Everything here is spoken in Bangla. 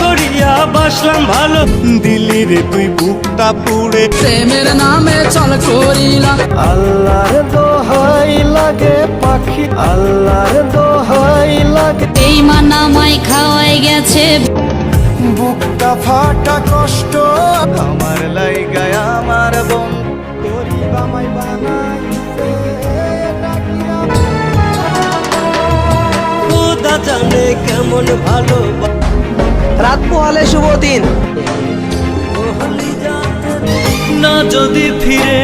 করিয়া বাসলাম ভালো, দিলি রে তুই বুকটা পুড়ে। প্রেমের নামে চল করিলাম, আল্লাহর দোহাই লাগে পাখি, আল্লাহর দোহাই লাগে। এই মানামাই খাওয়াই গেছে, বুকটা ফাটা কষ্ট আমার লাইগায় আমার বোন, গরিব আমায় বানাইছে ডাকিয়া। খোদা জানে কেমন ভালো রাত পোহালে শুভ দিন। না যদি ফিরে